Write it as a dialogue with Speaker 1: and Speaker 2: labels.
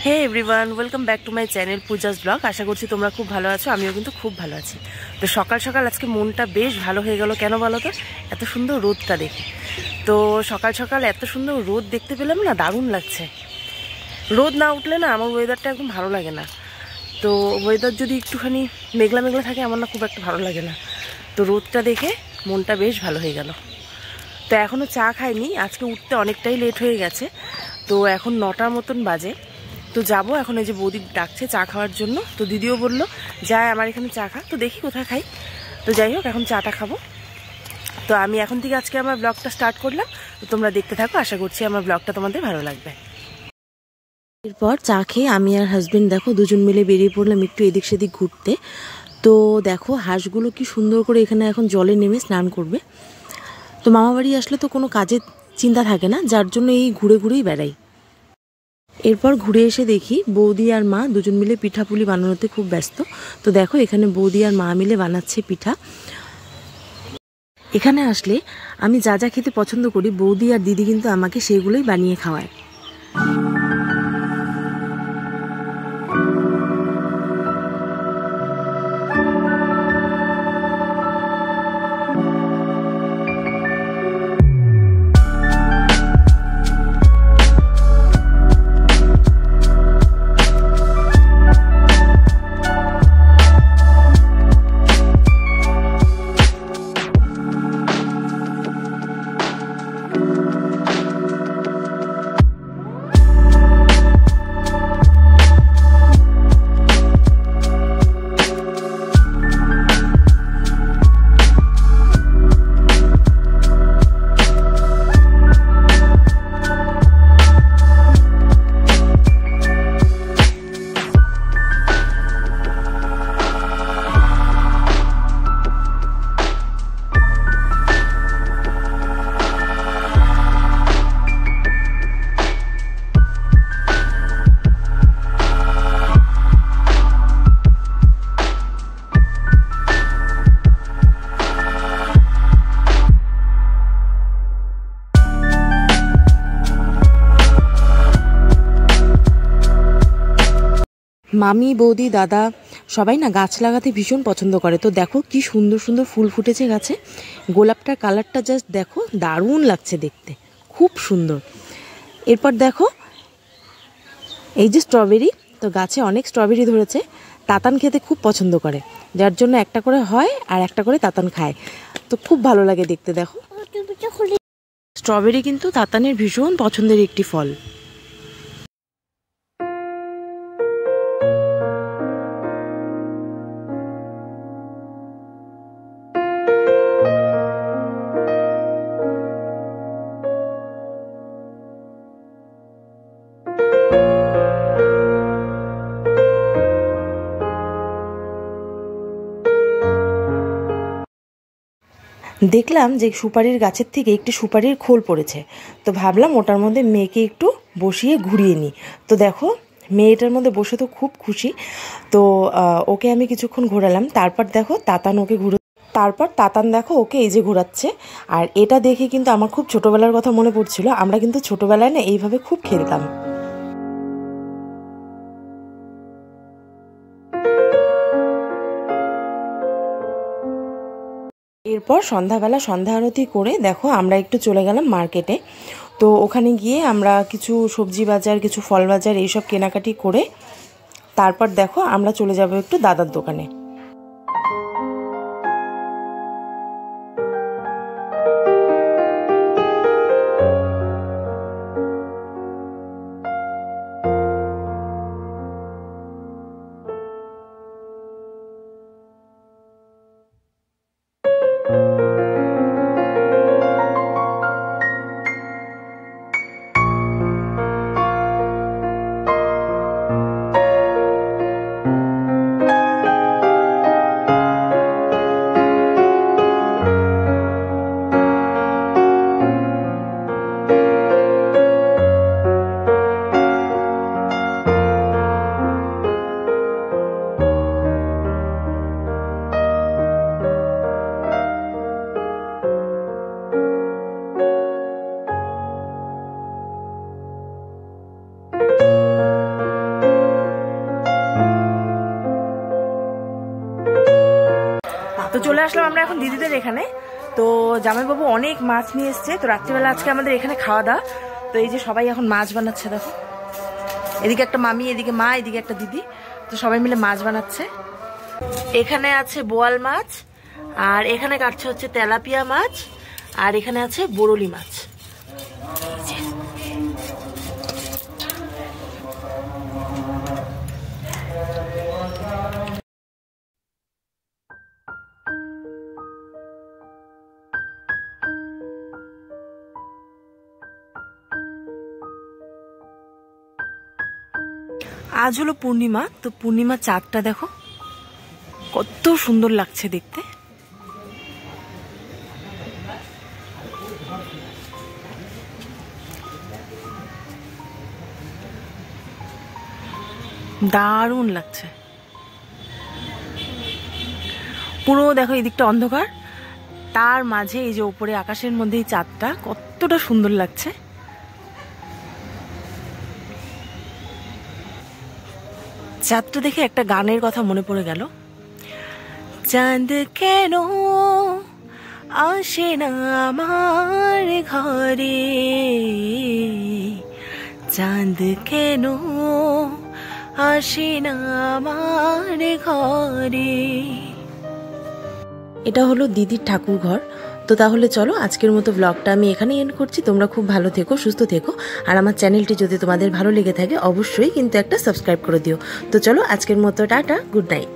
Speaker 1: Hey everyone, welcome back to my channel Puja's blog. আশা করছি তোমরা খুব ভালো আছো, আমিও কিন্তু খুব ভালো আছি। তো সকাল সকাল আজকে মনটা বেশ ভালো হয়ে গেল। কেন বলো তো? এত সুন্দর রোদটা দেখে। তো সকাল সকাল এত সুন্দর রোদ দেখতে পেলাম না, দারুণ লাগছে। রোদ না উঠলে না আমার ওয়েদারটা একদম ভালো লাগে না। তো ওয়েদার যদি একটুখানি মেঘলা মেঘলা থাকে আমার না খুব একটা ভালো লাগে না। তো রোদটা দেখে মনটা বেশ ভালো হয়ে গেল। তো এখনও চা খাইনি, আজকে উঠতে অনেকটাই লেট হয়ে গেছে। তো এখন 9টার মতন বাজে। তো যাবো এখন, এই যে বৌদি ডাকছে চা খাওয়ার জন্য। তো দিদিও বললো যায় আমার এখানে চা খা। তো দেখি কোথায় খাই। তো যাই হোক, এখন চাটা খাবো। তো আমি এখন থেকে আজকে আমার ব্লগটা স্টার্ট করলাম। তো তোমরা দেখতে থাকো, আশা করছি আমার ব্লগটা তোমাদের ভালো লাগবে। এরপর চা খেয়ে আমি আর হাজবেন্ড দেখো দুজন মিলে বেরিয়ে পড়লাম একটু এদিক সেদিক ঘুরতে। তো দেখো হাঁসগুলো কি সুন্দর করে এখানে এখন জলে নেমে স্নান করবে। তো মামাবাড়ি আসলে তো কোনো কাজের চিন্তা থাকে না, যার জন্য এই ঘুরে ঘুরেই বেড়াই। এরপর ঘুরে এসে দেখি বৌদি আর মা দুজন মিলে পিঠাপুলি বানানোতে খুব ব্যস্ত। তো দেখো এখানে বৌদি আর মা মিলে বানাচ্ছে পিঠা। এখানে আসলে আমি যা যা খেতে পছন্দ করি বৌদি আর দিদি কিন্তু আমাকে সেগুলোই বানিয়ে খাওয়ায়। মামি বৌদি দাদা সবাই না গাছ লাগাতে ভীষণ পছন্দ করে। তো দেখো কি সুন্দর সুন্দর ফুল ফুটেছে গাছে। গোলাপটার কালারটা জাস্ট দেখো, দারুণ লাগছে দেখতে, খুব সুন্দর। এরপর দেখো এই যে স্ট্রবেরি, তো গাছে অনেক স্ট্রবেরি ধরেছে। তাতান খেতে খুব পছন্দ করে, যার জন্য একটা করে হয় আর একটা করে তাতান খায়। তো খুব ভালো লাগে দেখতে। দেখো স্ট্রবেরি কিন্তু তাতানের ভীষণ পছন্দের একটি ফল। দেখলাম যে সুপারির গাছের থেকে একটি সুপারির খোল পড়েছে। তো ভাবলাম ওটার মধ্যে মেয়েকে একটু বসিয়ে ঘুরিয়ে নিই। তো দেখো মেয়েটার মধ্যে বসে তো খুব খুশি। তো ওকে আমি কিছুক্ষণ ঘোরালাম। তারপর দেখো তাতান ওকে তাতান দেখো ওকে এই যে ঘোরাচ্ছে। আর এটা দেখে কিন্তু আমার খুব ছোটোবেলার কথা মনে পড়ছিল। আমরা কিন্তু ছোটোবেলায় না এইভাবে খুব খেলতাম। এরপর সন্ধ্যাবেলা সন্ধ্যা আরতি করে দেখো আমরা একটু চলে গেলাম মার্কেটে। তো ওখানে গিয়ে আমরা কিছু সবজি বাজার, কিছু ফল বাজার এইসব কেনাকাটি করে তারপর দেখো আমরা চলে যাব একটু দাদার দোকানে। চলে আসলাম আমরা এখন দিদিদের এখানে। তো জামাইবাবু অনেক মাছ নিয়ে এসছে, তো রাত্রিবেলা আজকে আমাদের এখানে খাওয়া দাওয়া। তো এই যে সবাই এখন মাছ বানাচ্ছে, দেখো এদিকে একটা মামি, এদিকে মা, এদিকে একটা দিদি, তো সবাই মিলে মাছ বানাচ্ছে। এখানে আছে বোয়াল মাছ, আর এখানে কাটছে হচ্ছে তেলাপিয়া মাছ, আর এখানে আছে বরলি মাছ। আজ হলো পূর্ণিমা, তো পূর্ণিমা চাঁদটা দেখো কত সুন্দর লাগছে দেখতে। দারুণ লাগছে পুরো। দেখো এই দিকটা অন্ধকার, তার মাঝে এই যে উপরে আকাশের মধ্যে এই চাঁদটা কতটা সুন্দর লাগছে। চাঁদটা দেখে একটা গানের কথা মনে পড়ে গেল, চাঁদ কেন আসে না আমার ঘরে, চাঁদ কেন আসে না আমার ঘরে। এটা হলো দিদির ঠাকুর ঘর। তো তাহলে চলো আজকের মতো ব্লগটা আমি এখানে এন্ড করছি। তোমরা খুব ভালো থেকো, সুস্থ থেকো, আর আমার চ্যানেলটি যদি তোমাদের ভালো লেগে থাকে অবশ্যই কিন্তু একটা সাবস্ক্রাইব করে দিও। তো চলো আজকের মতো টাটা, গুড নাইট।